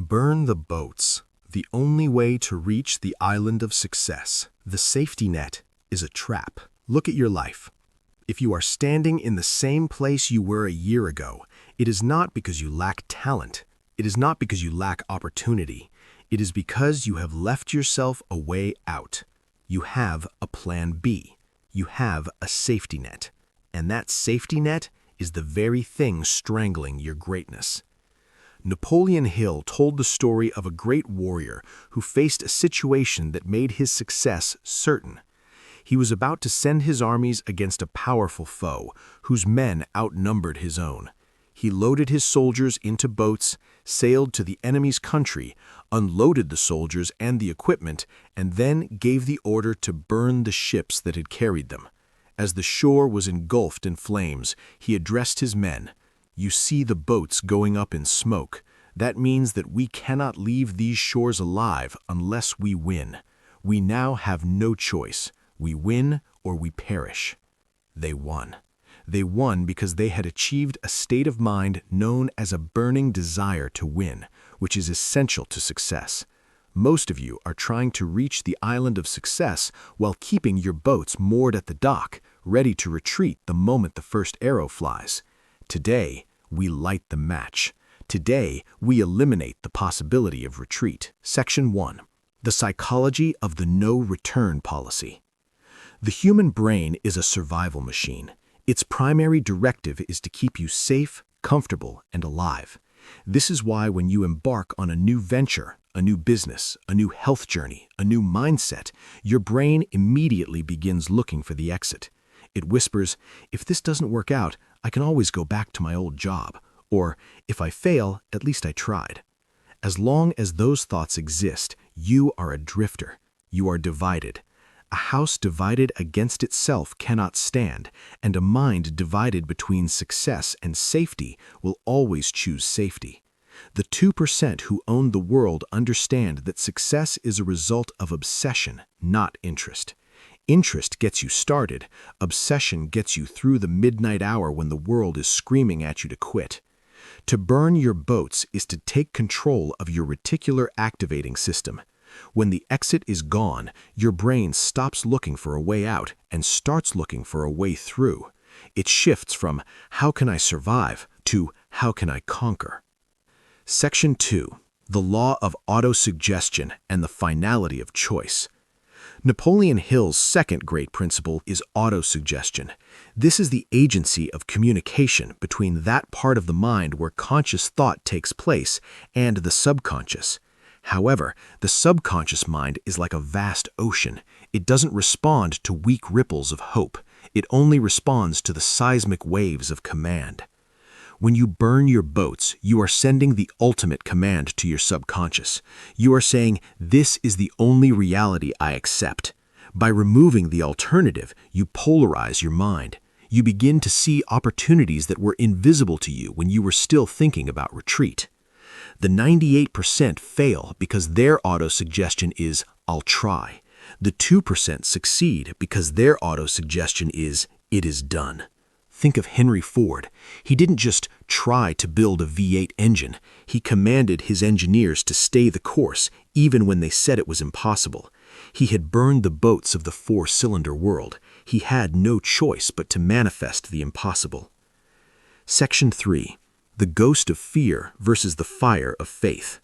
Burn the boats. The only way to reach the island of success. The safety net is a trap. Look at your life. If you are standing in the same place you were a year ago, it is not because you lack talent. It is not because you lack opportunity. It is because you have left yourself a way out. You have a plan B. You have a safety net. And that safety net is the very thing strangling your greatness. Napoleon Hill told the story of a great warrior who faced a situation that made his success certain. He was about to send his armies against a powerful foe, whose men outnumbered his own. He loaded his soldiers into boats, sailed to the enemy's country, unloaded the soldiers and the equipment, and then gave the order to burn the ships that had carried them. As the shore was engulfed in flames, he addressed his men. "You see the boats going up in smoke. That means that we cannot leave these shores alive unless we win. We now have no choice. We win or we perish." They won. They won because they had achieved a state of mind known as a burning desire to win, which is essential to success. Most of you are trying to reach the island of success while keeping your boats moored at the dock, ready to retreat the moment the first arrow flies. Today, we light the match. Today, we eliminate the possibility of retreat. Section 1. The psychology of the no-return policy. The human brain is a survival machine. Its primary directive is to keep you safe, comfortable, and alive. This is why when you embark on a new venture, a new business, a new health journey, a new mindset, your brain immediately begins looking for the exit. It whispers, "If this doesn't work out, I can always go back to my old job." Or, "If I fail, at least I tried." As long as those thoughts exist, you are a drifter. You are divided. A house divided against itself cannot stand, and a mind divided between success and safety will always choose safety. The 2% who own the world understand that success is a result of obsession, not interest. Interest gets you started. Obsession gets you through the midnight hour when the world is screaming at you to quit. To burn your boats is to take control of your reticular activating system. When the exit is gone, your brain stops looking for a way out and starts looking for a way through. It shifts from "how can I survive" to "how can I conquer." Section 2. The law of autosuggestion and the finality of choice. Napoleon Hill's second great principle is autosuggestion. This is the agency of communication between that part of the mind where conscious thought takes place and the subconscious. However, the subconscious mind is like a vast ocean. It doesn't respond to weak ripples of hope. It only responds to the seismic waves of command. When you burn your boats, you are sending the ultimate command to your subconscious. You are saying, "This is the only reality I accept." By removing the alternative, you polarize your mind. You begin to see opportunities that were invisible to you when you were still thinking about retreat. The 98% fail because their autosuggestion is, "I'll try." The 2% succeed because their autosuggestion is, "It is done." Think of Henry Ford. He didn't just try to build a V8 engine. He commanded his engineers to stay the course, even when they said it was impossible. He had burned the boats of the four-cylinder world. He had no choice but to manifest the impossible. Section 3. The ghost of fear versus the fire of faith.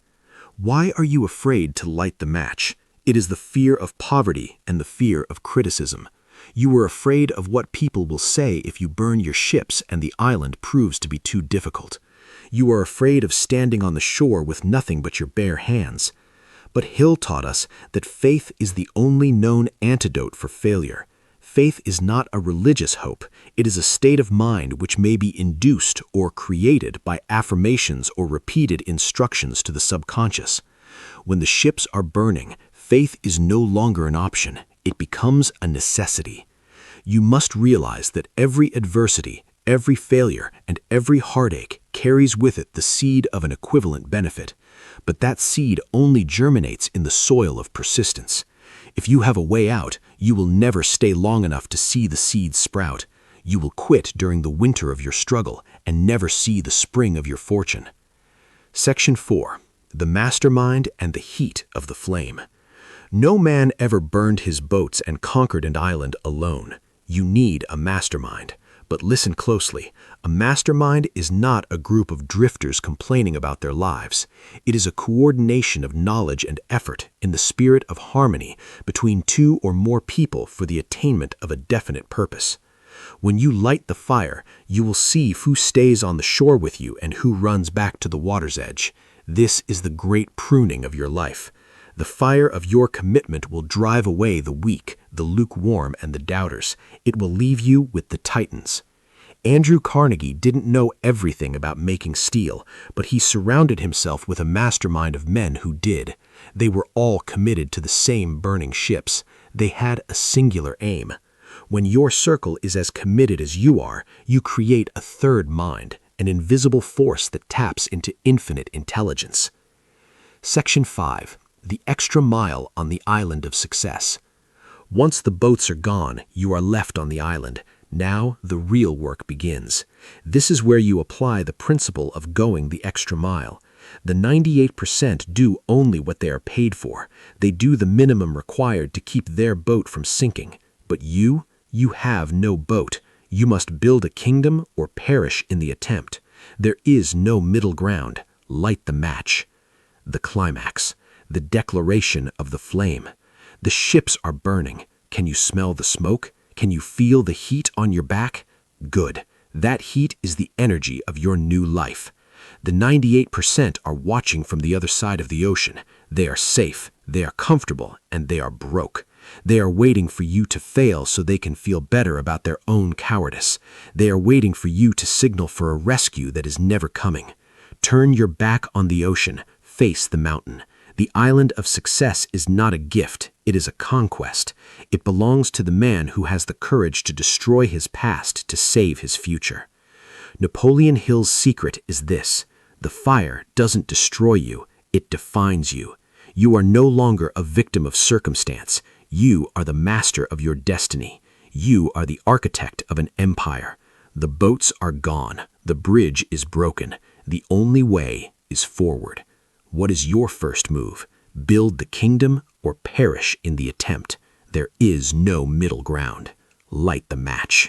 Why are you afraid to light the match? It is the fear of poverty and the fear of criticism. You are afraid of what people will say if you burn your ships and the island proves to be too difficult. You are afraid of standing on the shore with nothing but your bare hands. But Hill taught us that faith is the only known antidote for failure. Faith is not a religious hope. It is a state of mind which may be induced or created by affirmations or repeated instructions to the subconscious. When the ships are burning, faith is no longer an option. It becomes a necessity. You must realize that every adversity, every failure, and every heartache carries with it the seed of an equivalent benefit. But that seed only germinates in the soil of persistence. If you have a way out, you will never stay long enough to see the seed sprout. You will quit during the winter of your struggle and never see the spring of your fortune. Section 4. the mastermind and the heat of the flame. No man ever burned his boats and conquered an island alone. You need a mastermind. But listen closely, a mastermind is not a group of drifters complaining about their lives. It is a coordination of knowledge and effort in the spirit of harmony between two or more people for the attainment of a definite purpose. When you light the fire, you will see who stays on the shore with you and who runs back to the water's edge. This is the great pruning of your life. The fire of your commitment will drive away the weak, the lukewarm, and the doubters. It will leave you with the titans. Andrew Carnegie didn't know everything about making steel, but he surrounded himself with a mastermind of men who did. They were all committed to the same burning ships. They had a singular aim. When your circle is as committed as you are, you create a third mind, an invisible force that taps into infinite intelligence. Section 5. The extra mile on the island of success. Once the boats are gone, you are left on the island. Now the real work begins. This is where you apply the principle of going the extra mile. The 98% do only what they are paid for. They do the minimum required to keep their boat from sinking. But you have no boat. You must build a kingdom or perish in the attempt. There is no middle ground. Light the match. The climax. The declaration of the flame. The ships are burning. Can you smell the smoke? Can you feel the heat on your back? Good. That heat is the energy of your new life. The 98% are watching from the other side of the ocean. They are safe, they are comfortable, and they are broke. They are waiting for you to fail so they can feel better about their own cowardice. They are waiting for you to signal for a rescue that is never coming. Turn your back on the ocean. Face the mountain. The island of success is not a gift, it is a conquest. It belongs to the man who has the courage to destroy his past to save his future. Napoleon Hill's secret is this: the fire doesn't destroy you, it defines you. You are no longer a victim of circumstance. You are the master of your destiny. You are the architect of an empire. The boats are gone. The bridge is broken. The only way is forward. What is your first move? Build the kingdom or perish in the attempt. There is no middle ground. Light the match.